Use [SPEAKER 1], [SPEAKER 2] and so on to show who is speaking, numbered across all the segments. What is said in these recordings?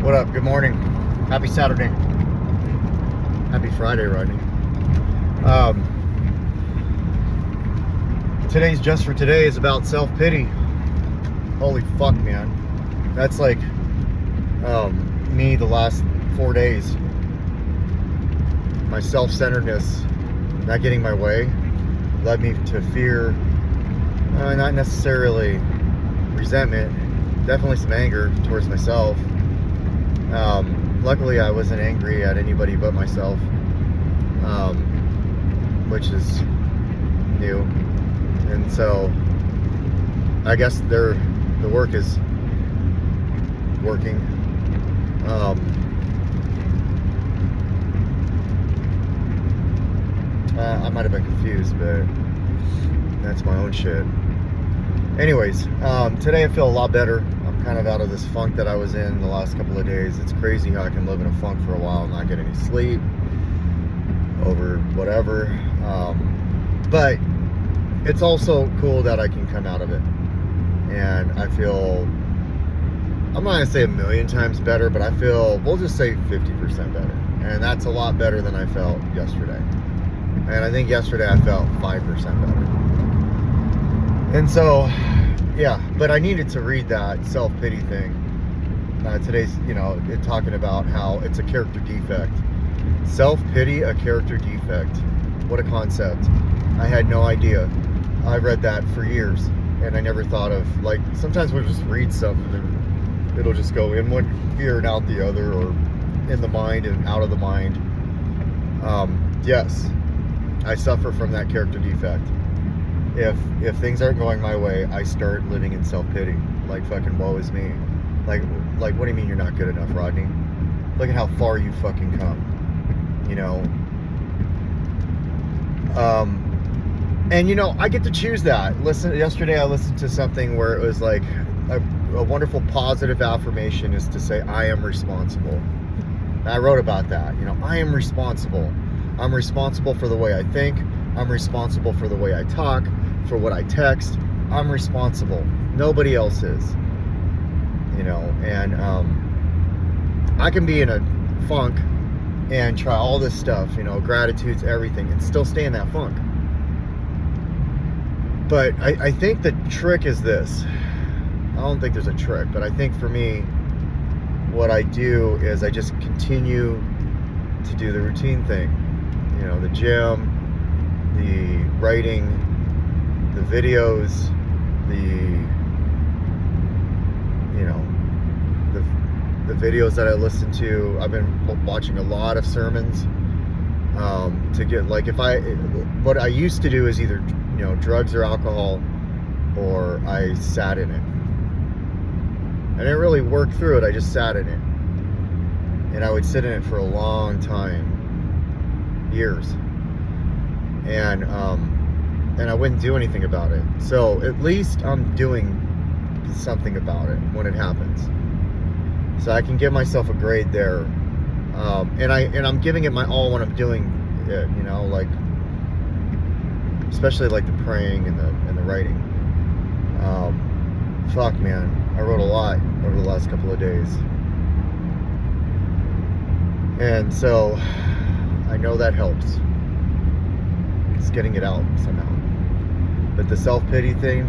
[SPEAKER 1] What up? Good morning. Happy Saturday. Happy Friday, Rodney. Today's Just for Today is about self-pity. Holy fuck, man. That's like me the last 4 days. My self-centeredness, not getting my way, led me to fear, not necessarily resentment, definitely some anger towards myself. Luckily, I wasn't angry at anybody but myself, which is new. And so, I guess the work is working. I might have been confused, but that's my own shit. Anyways, today I feel a lot better. I'm kind of out of this funk that I was in the last couple of days. It's crazy how I can live in a funk for a while and not get any sleep over whatever. But it's also cool that I can come out of it. And I feel, I'm not going to say a million times better, but I feel, we'll just say 50% better. And that's a lot better than I felt yesterday. And I think yesterday I felt 5% better. And so, yeah, but I needed to read that self-pity thing. Today's, it talking about how it's a character defect. Self-pity, a character defect. What a concept. I had no idea. I read that for years, and I never thought of, like, sometimes we'll just read something and it'll just go in one ear and out the other, or in the mind and out of the mind. Yes, I suffer from that character defect. If things aren't going my way, I start living in self-pity. Like, fucking woe is me. Like, what do you mean you're not good enough, Rodney? Look at how far you fucking come. And I get to choose that. Yesterday I listened to something where it was like a wonderful positive affirmation is to say, I am responsible. And I wrote about that. I am responsible. I'm responsible for the way I think. I'm responsible for the way I talk, for what I text. I'm responsible. Nobody else is. And I can be in a funk and try all this stuff, gratitudes, everything, and still stay in that funk. But I think the trick is this. I don't think there's a trick, but I think for me, what I do is I just continue to do the routine thing. The gym, the writing, the videos, the videos that I listen to. I've been watching a lot of sermons to get, like, what I used to do is either drugs or alcohol, or I sat in it. I didn't really work through it, I just sat in it. And I would sit in it for a long time, years. And I wouldn't do anything about it. So at least I'm doing something about it when it happens. So I can give myself a grade there. And I'm giving it my all when I'm doing it, like, especially like the praying and the writing. Fuck, man, I wrote a lot over the last couple of days. And so I know that helps. It's getting it out somehow. But the self-pity thing,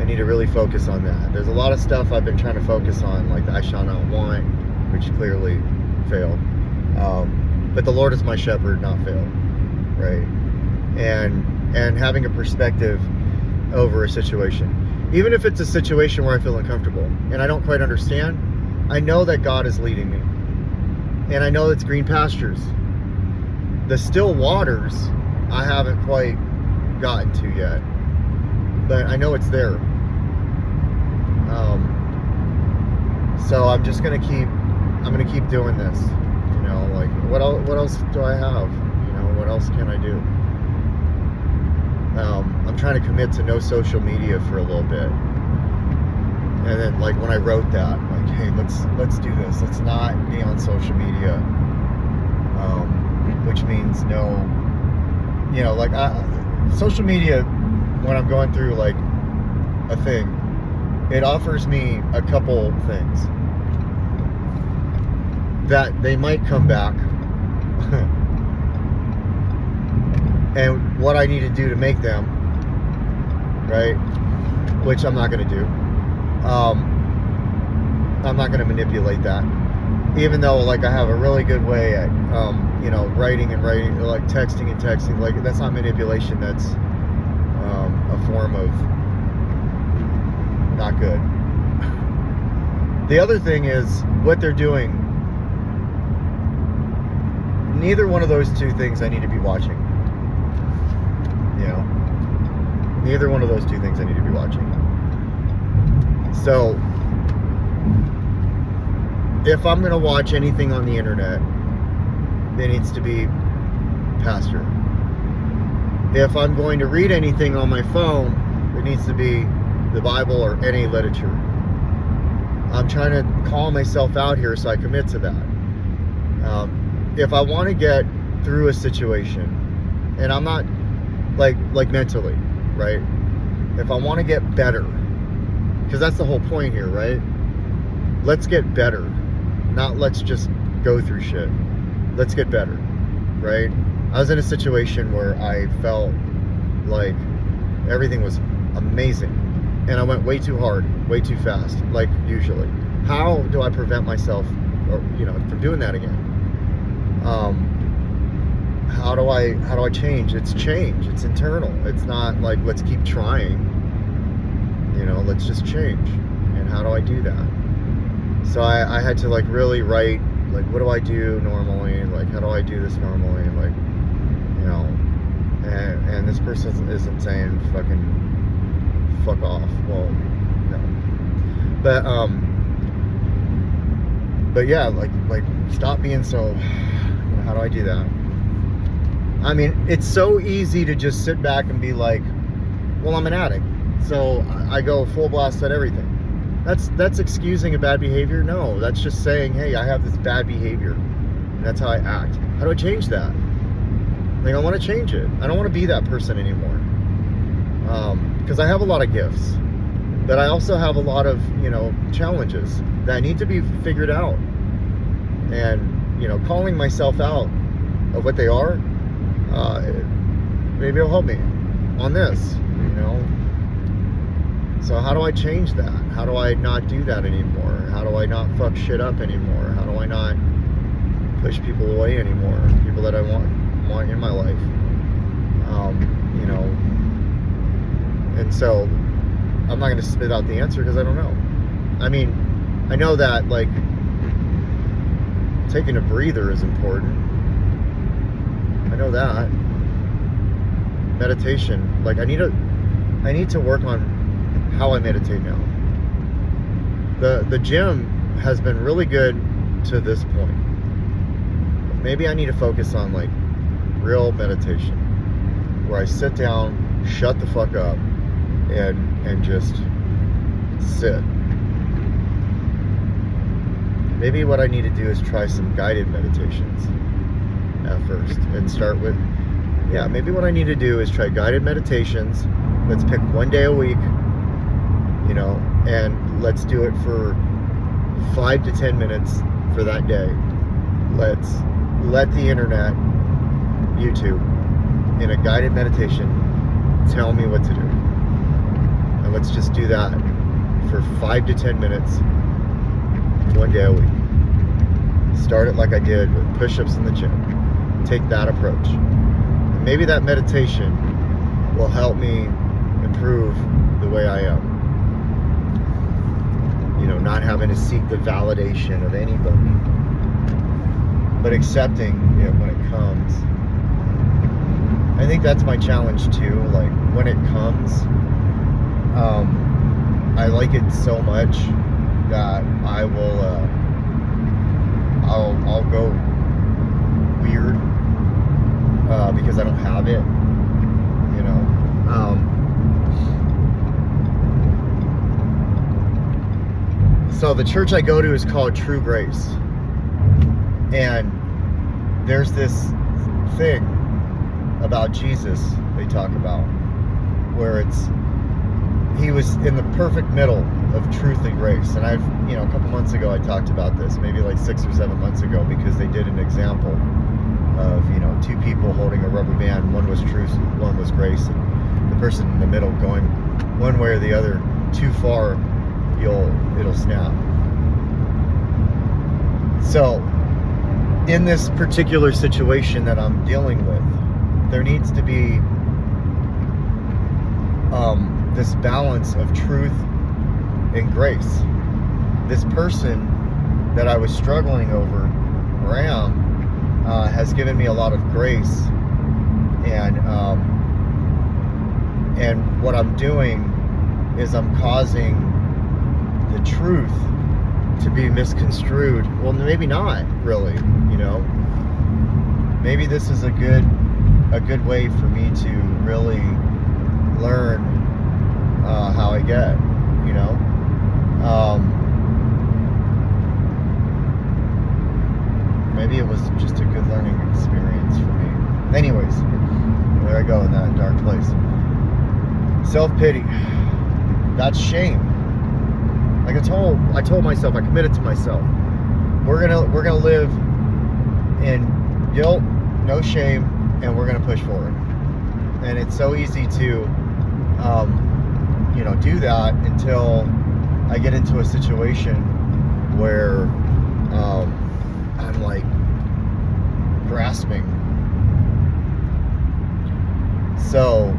[SPEAKER 1] I need to really focus on that. There's a lot of stuff I've been trying to focus on, like the I shall not want, which clearly failed. But the Lord is my shepherd, not fail, right? And having a perspective over a situation. Even if it's a situation where I feel uncomfortable and I don't quite understand, I know that God is leading me. And I know it's green pastures. The still waters, I haven't quite gotten to yet, but I know it's there. So I'm just gonna keep doing this. Like, what else do I have? What else can I do? I'm trying to commit to no social media for a little bit. And then, like, when I wrote that, like, hey, let's do this. Let's not be on social media. Which means no, like, social media, when I'm going through like a thing, it offers me a couple things. that they might come back and what I need to do to make them, right? Which I'm not going to do. I'm not going to manipulate that. Even though, like, I have a really good way at, writing, like texting and texting. Like, that's not manipulation. That's a form of not good. The other thing is what they're doing. Neither one of those two things I need to be watching. Neither one of those two things I need to be watching. So, if I'm going to watch anything on the internet, it needs to be pastor. If I'm going to read anything on my phone, it needs to be the Bible or any literature. I'm trying to call myself out here, so I commit to that. If I want to get through a situation, and I'm not like mentally, right? If I want to get better, because that's the whole point here, right? Let's get better, not let's just go through shit. Let's get better, right? I was in a situation where I felt like everything was amazing, and I went way too hard, way too fast, like usually. How do I prevent myself, from doing that again? How do I change? It's change. It's internal. It's not like let's keep trying. Let's just change. And how do I do that? So I had to really write, what do I do normally? How do I do this normally? And this person isn't saying fucking fuck off. Well, no. But yeah, stop being so. How do I do that? I mean, it's so easy to just sit back and be like, well, I'm an addict, so I go full blast at everything. That's excusing a bad behavior? No, that's just saying, hey, I have this bad behavior, and that's how I act. How do I change that? I want to change it. I don't want to be that person anymore. Because I have a lot of gifts, but I also have a lot of, challenges that need to be figured out. And, calling myself out of what they are, maybe it'll help me on this, So how do I change that? How do I not do that anymore? How do I not fuck shit up anymore? How do I not push people away anymore? People that I want in my life. And so I'm not going to spit out the answer because I don't know. I mean, I know that taking a breather is important. I know that. Meditation, I need to work on how I meditate now. The gym has been really good to this point. Maybe I need to focus on real meditation, where I sit down, shut the fuck up, and just sit. Maybe what I need to do is try some guided meditations at first, and start with, maybe what I need to do is try guided meditations. Let's pick one day a week, and let's do it for 5 to 10 minutes for that day. Let's let the internet, YouTube, in a guided meditation, tell me what to do. And let's just do that for 5 to 10 minutes, one day a week. Start it like I did with push-ups in the gym. Take that approach. And maybe that meditation will help me improve the way I am. Not having to seek the validation of anybody, but accepting it when it comes. I think that's my challenge too. When it comes, I like it so much that I will, I'll go weird because I don't have it. So the church I go to is called True Grace, and there's this thing about Jesus they talk about where he was in the perfect middle of truth and grace. And I've, a couple months ago I talked about this, maybe like 6 or 7 months ago, because they did an example of, two people holding a rubber band. One was truth, one was grace, and the person in the middle going one way or the other too far, it'll snap. So in this particular situation that I'm dealing with, there needs to be this balance of truth and grace. This person that I was struggling over, Ram, has given me a lot of grace, and what I'm doing is I'm causing the truth to be misconstrued. Well, maybe not really, maybe this is a good way for me to really learn how I get, maybe it was just a good learning experience for me. Anyways, there I go in that dark place. Self-pity, that's shame. Like I told myself, I committed to myself, we're gonna live in guilt, no shame, and we're gonna push forward. And it's so easy to do that until I get into a situation where I'm like grasping. So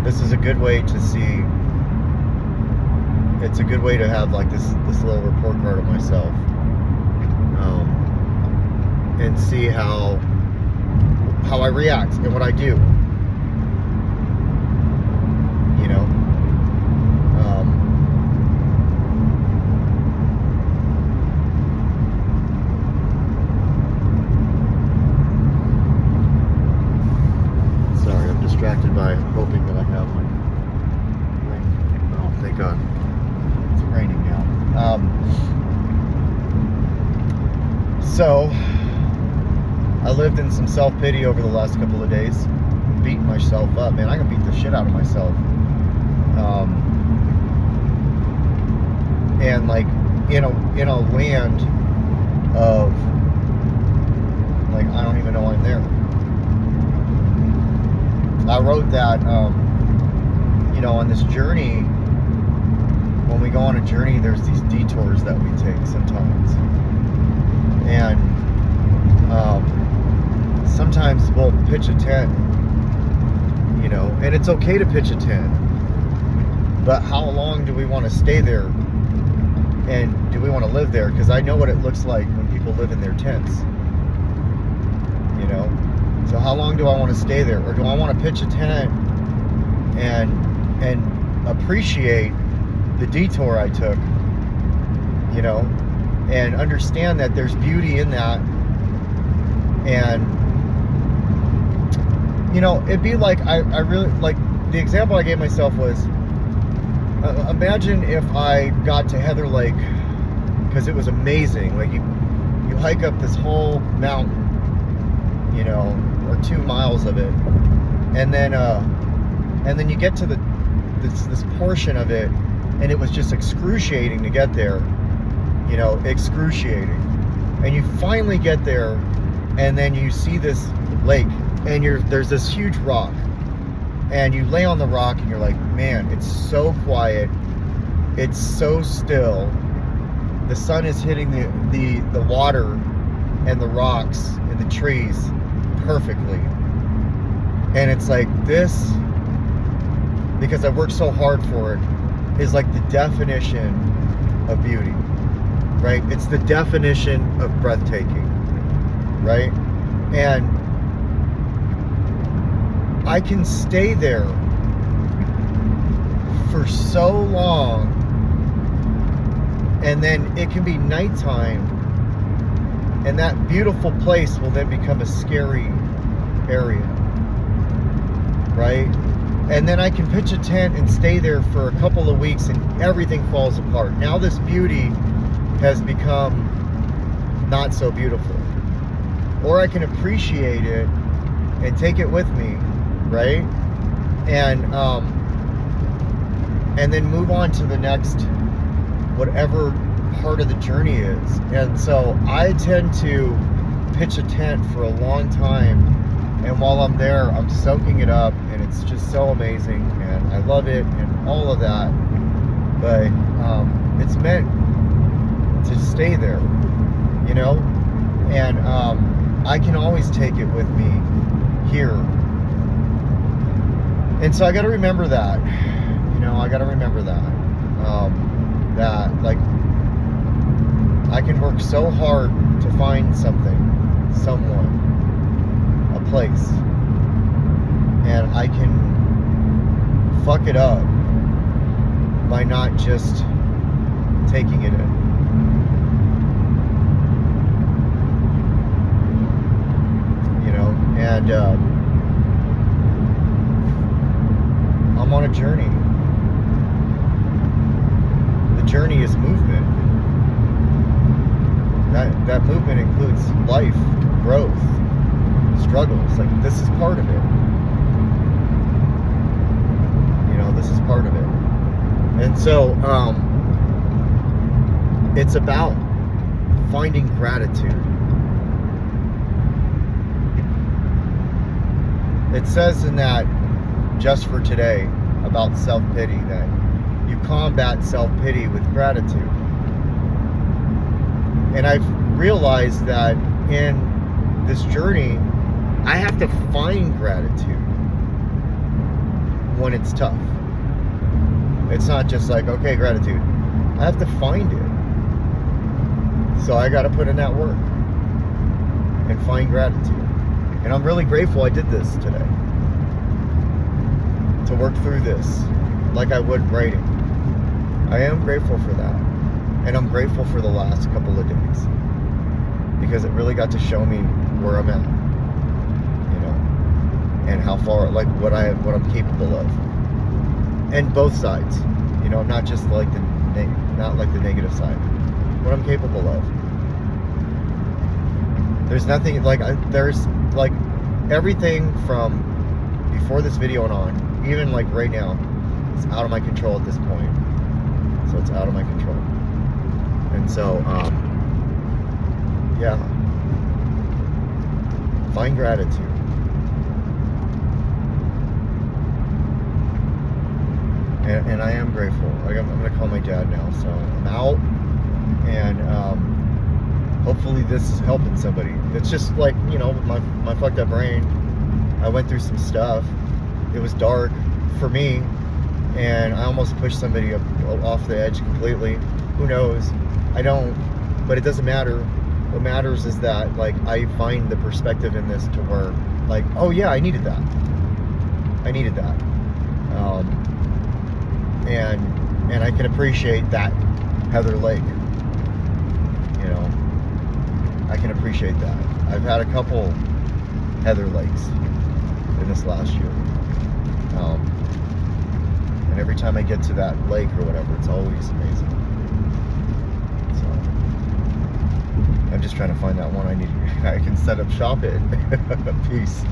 [SPEAKER 1] this is a good way to see. It's a good way to have like this little report card of myself, and see how I react and what I do. Sorry, I'm distracted by hoping that I have my rain. Oh, thank God. It's raining now. So I lived in some self-pity over the last couple of days, beating myself up. Man, I can beat the shit out of myself. And like in a land of like, I don't even know I'm there. I wrote that on this journey, when we go on a journey, there's these detours that we take sometimes. And sometimes we'll pitch a tent, and it's okay to pitch a tent, but how long do we want to stay there, and do we want to live there? Because I know what it looks like when people live in their tents, so how long do I want to stay there? Or do I want to pitch a tent and appreciate the detour I took, and understand that there's beauty in that? And it'd be like, I really like, the example I gave myself was, imagine if I got to Heather Lake, because it was amazing. Like you hike up this whole mountain, or 2 miles of it, and then you get to this portion of it, and it was just excruciating to get there, excruciating. And you finally get there, and then you see this lake, and there's this huge rock, and you lay on the rock, and you're like, man, it's so quiet, it's so still, the sun is hitting the water and the rocks and the trees perfectly. And it's like, this, because I worked so hard for it, is like the definition of beauty, right? It's the definition of breathtaking, right? And I can stay there for so long, and then it can be nighttime, and that beautiful place will then become a scary area, right? And then I can pitch a tent and stay there for a couple of weeks, and everything falls apart. Now this beauty has become not so beautiful. Or I can appreciate it and take it with me, right? and then move on to the next whatever part of the journey is. And so I tend to pitch a tent for a long time, and while I'm there, I'm soaking it up, and it's just so amazing, and I love it and all of that. But it's meant to stay there, you know, and I can always take it with me here. And so I got to remember that, you know, I got to remember that, that like I can work so hard to find something, someone, a place, and I can fuck it up by not just taking it in. You know, and I'm on a journey. The journey is movement. That movement includes life, growth, struggles. Like, this is part of it. You know, this is part of it. And so it's about finding gratitude. It says in that Just for Today about self-pity that you combat self-pity with gratitude. And I've realized that in this journey, I have to find gratitude when it's tough. It's not just like, okay, gratitude. I have to find it. So I got to put in that work and find gratitude. And I'm really grateful I did this today, to work through this like I would writing. I am grateful for that. And I'm grateful for the last couple of days, because it really got to show me where I'm at, you know, and how far, like what I'm capable of. And both sides, you know, not just like not like the negative side, what I'm capable of. There's nothing like, there's like everything from before this video and on, even like right now, it's out of my control at this point. So it's out of my control. And so, yeah, find gratitude. And I am grateful. Like, I'm going to call my dad now. So I'm out, and hopefully this is helping somebody. It's just like, you know, my fucked up brain. I went through some stuff. It was dark for me, and I almost pushed somebody off the edge completely. Who knows? I don't, but it doesn't matter. What matters is that, like, I find the perspective in this to where, like, oh yeah, I needed that. I needed that. And I can appreciate that Heather Lake. You know, I can appreciate that. I've had a couple Heather Lakes in this last year. And every time I get to that lake or whatever, it's always amazing. I'm just trying to find that one I can set up shop at. Peace.